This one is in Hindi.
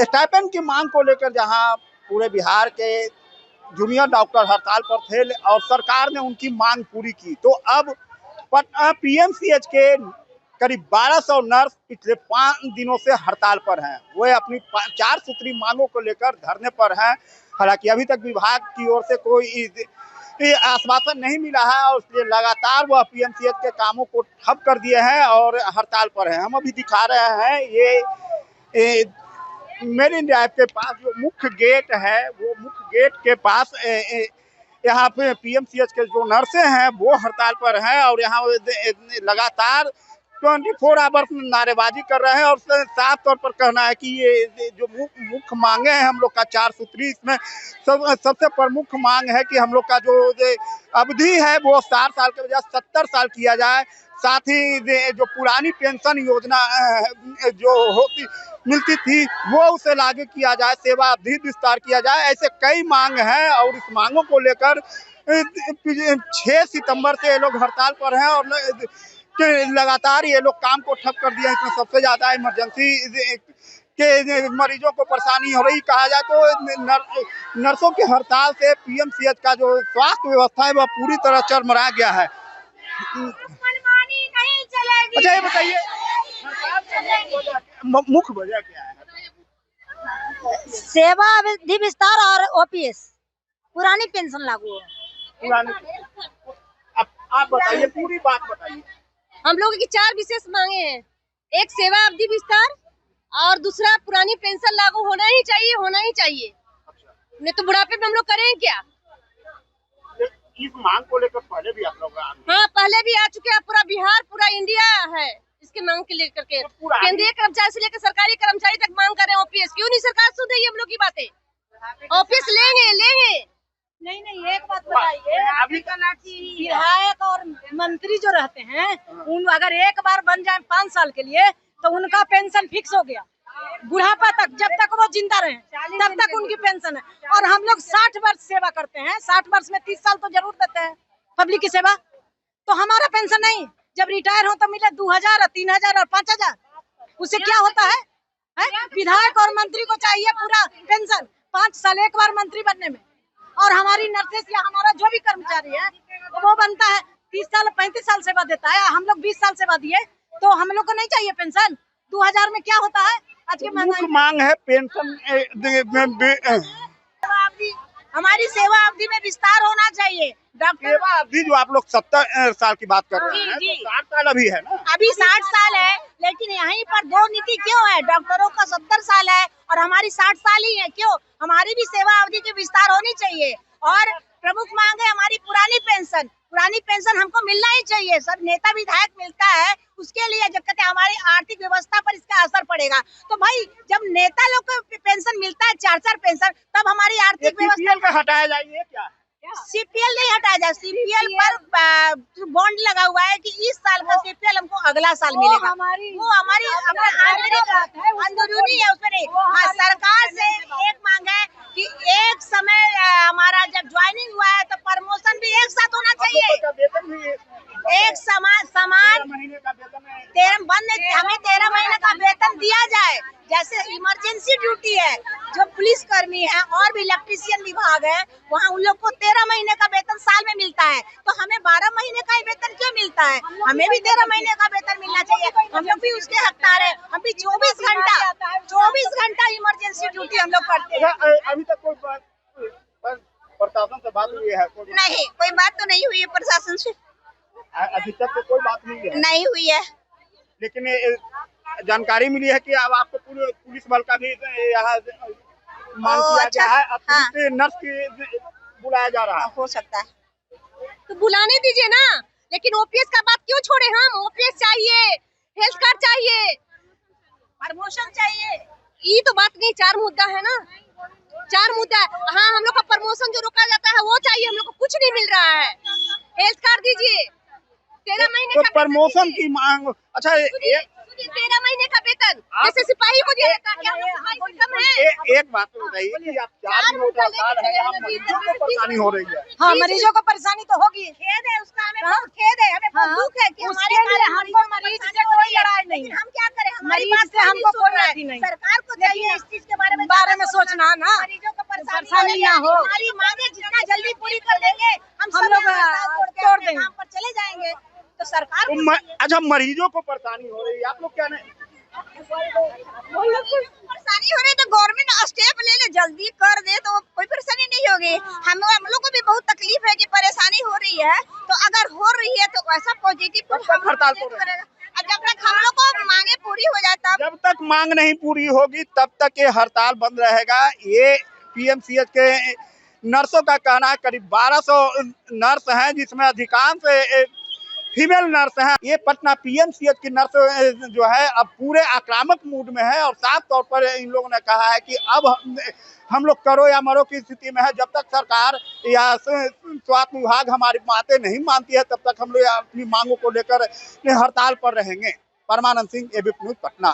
स्टाइपेंड की मांग को लेकर जहां पूरे बिहार के जूनियर डॉक्टर हड़ताल पर थे और सरकार ने उनकी मांग पूरी की, तो अब पीएमसीएच के करीब 1200 नर्स पिछले 5 दिनों से हड़ताल पर हैं। वे अपनी 4 सूत्री मांगों को लेकर धरने पर हैं। हालांकि अभी तक विभाग की ओर से कोई आश्वासन नहीं मिला है और इसलिए लगातार वह पीएमसीएच के कामों को ठप कर दिए हैं और हड़ताल पर हैं। हम अभी दिखा रहे हैं ये मेरिन ड्राइव के पास जो मुख्य गेट है, वो मुख्य गेट के पास यहाँ पे पीएमसीएच के जो नर्सें हैं वो हड़ताल पर हैं और यहाँ लगातार 24 आवर्स नारेबाजी कर रहे हैं और साफ तौर पर कहना है कि ये जो मुख्य मांगे हैं हम लोग का 4 सूत्री, इसमें सबसे प्रमुख मांग है कि हम लोग का जो अवधि है वो 60 साल के बजाय 70 साल किया जाए। साथ ही जो पुरानी पेंशन योजना जो मिलती थी वो उसे लागू किया जाए, सेवा अवधि विस्तार किया जाए। ऐसे कई मांग हैं और इस मांगों को लेकर 6 सितंबर से ये लोग हड़ताल पर हैं और लगातार ये लोग काम को ठप कर दिया। इसमें सबसे ज्यादा इमरजेंसी के मरीजों को परेशानी हो रही। कहा जाए तो नर्सों की हड़ताल से पीएमसीएच का जो स्वास्थ्य व्यवस्था है वह पूरी तरह चरमरा गया है। अच्छा ये बताइए मुख्य वजह क्या है? सेवा अवधि विस्तार और ओपीएस, पुरानी पेंशन लागू है। पुरानी, आप बताइए, पूरी बात बताइए। हम लोगों की 4 विशेष मांगे हैं। एक सेवा अवधि विस्तार और दूसरा पुरानी पेंशन लागू होना ही चाहिए। नहीं तो बुढ़ापे में हम लोग करें क्या? इस मांग को लेकर पहले भी आप लोग पहले भी आ चुके हैं। पूरा बिहार, पूरा इंडिया है इसके मांग के लेकर के। केंद्रीय कर्मचारी से लेकर सरकारी कर्मचारी तक मांग कर रहे हैं ओपीएस। क्यों नहीं सरकार सुन रही है हम लोग की बातें? ओपीएस लेंगे। नहीं, एक बात बताइए, अभी विधायक और मंत्री जो रहते हैं उन अगर एक बार बन जाए 5 साल के लिए तो उनका पेंशन फिक्स हो गया। बुढ़ापा तक, जब तक वो जिंदा रहे तब तक उनकी पेंशन है। और हम लोग 60 वर्ष सेवा करते हैं, 60 वर्ष में 30 साल तो जरूर देते हैं पब्लिक की सेवा। तो हमारा पेंशन नहीं, जब रिटायर हो तो मिले 2000, 3000 और 5000। उससे क्या होता है? विधायक और मंत्री को चाहिए पूरा पेंशन 5 साल एक बार मंत्री बनने में। और हमारी नर्सेस या हमारा जो भी कर्मचारी है वो बनता है 30 साल 35 साल सेवा देता है। हम लोग 20 साल सेवा दिए तो हम लोग को नहीं चाहिए पेंशन। 2000 में क्या होता है आज के मुख्य मांग है पेंशन। हमारी सेवा अवधि में विस्तार होना चाहिए। डॉक्टर सेवा अवधि जो आप लोग 70 साल की बात कर रहे हैं, तो 60 साल अभी है ना? अभी 60 साल है, लेकिन यहीं पर 2 नीति क्यों है? डॉक्टरों का 70 साल है और हमारी 60 साल ही है। क्यों? हमारी भी सेवा अवधि की विस्तार होनी चाहिए। और प्रमुख मांग है हमारी पुरानी पेंशन। पुरानी पेंशन हमको मिलना ही चाहिए। सब नेता विधायक मिलता है, उसके लिए जब कहते हैं हमारी आर्थिक व्यवस्था पर इसका असर पड़ेगा। तो भाई जब नेता लोग को पेंशन मिलता है 4 पेंशन, तब हमारी आर्थिक व्यवस्था हटाया जाएगी क्या? सीपीएल नहीं हटाया जाए। सीपीएल पर बॉन्ड लगा हुआ है कि इस साल का सीपीएल हमको अगला साल मिलेगा। वो हमारी अंदरूनी है, उसमें नहीं। हाँ, सरकार से एक मांग है कि एक समय हमारा जब ज्वाइनिंग हुआ है तो प्रमोशन भी एक साथ होना चाहिए। एक समान 13 महीने का वेतन दिया जाए। जैसे इमरजेंसी ड्यूटी है, जो पुलिस कर्मी है और भी इलेक्ट्रीशियन विभाग है, वहाँ उन लोग को 13 महीने का वेतन साल में मिलता है। तो हमें 12 महीने का ही वेतन क्यों मिलता है? हमें भी 13 महीने का वेतन मिलना चाहिए। हम लोग भी उसके हकदार है। हम भी 24 घंटा इमरजेंसी ड्यूटी हम लोग करते हैं। अभी तक कोई प्रशासन से बात हुई है? नहीं, कोई बात तो नहीं हुई है प्रशासन से। अभी तक तो कोई बात नहीं हुई है। लेकिन जानकारी मिली है कि अब आपको पूरे पुलिस बल का भी यहाँ मांग किया गया है। अब नर्स की बुलाया जा रहा है। हो सकता है तो बुलाने दीजिए ना, लेकिन ओपीएस का बात क्यों छोड़े? हम ओपीएस चाहिए, हेल्थ कार्ड चाहिए, प्रमोशन चाहिए। ये तो बात नहीं, 4 मुद्दा है ना, 4 मुद्दा है। हाँ, हम लोग का प्रमोशन जो रोका जाता है वो चाहिए, हम लोग को कुछ नहीं मिल रहा है। हेल्थ कार्ड दीजिए, 13 महीने का प्रमोशन की मांग। अच्छा, 13 महीने का वेतन जैसे सिपाही को दिया जाता है, क्या सिपाही से कम है? एक बात तो बताइए कि आप 4 दिनों का साल है, यहाँ मरीजों को परेशानी हो रही है। हाँ, मरीजों को परेशानी तो होगी। खेद है उसका, हमें बहुत खेद है, हमें बहुत दुख है कि हमारे हमको मरीज से कोई लड़ाई नहीं। हम क्या करें? हमारी बात से हमको कोई लड़ाई नहीं। सरकार को चाहिए इस चीज के बारे में ना ना मरीजों को परेशानी ना हो, हमारी मांगे जितना जल्दी पूरी कर देंगे हम लोग तोड़ देंगे, काम पर चले जाएंगे। तो सरकार अच्छा, मरीजों को परेशानी हो रही है, आप लोग क्या नहीं परेशानी हो रही है तो गवर्नमेंट स्टेप ले ले, जल्दी कर दे तो कोई परेशानी नहीं होगी। हम लोग को भी बहुत तकलीफ है कि परेशानी हो रही है, तो अगर हो रही है तो ऐसा पॉजिटिव हड़ताल करेगा। जब तक हम लोग को मांगे पूरी हो जाए तब जब तक मांग नहीं पूरी होगी तब तक ये हड़ताल बंद रहेगा। ये पीएमसीएच के नर्सों का कहना है। करीब 1200 नर्स हैं, जिसमें अधिकांश फीमेल नर्स हैं। ये पटना पीएमसीएच की नर्स जो है अब पूरे आक्रामक मूड में है और साफ तौर पर इन लोगों ने कहा है कि अब हम लोग करो या मरो की स्थिति में है। जब तक सरकार या स्वास्थ्य विभाग हमारी बातें नहीं मानती है तब तक हम लोग अपनी मांगों को लेकर हड़ताल पर रहेंगे। परमानंद सिंह, एबीपी न्यूज़, पटना।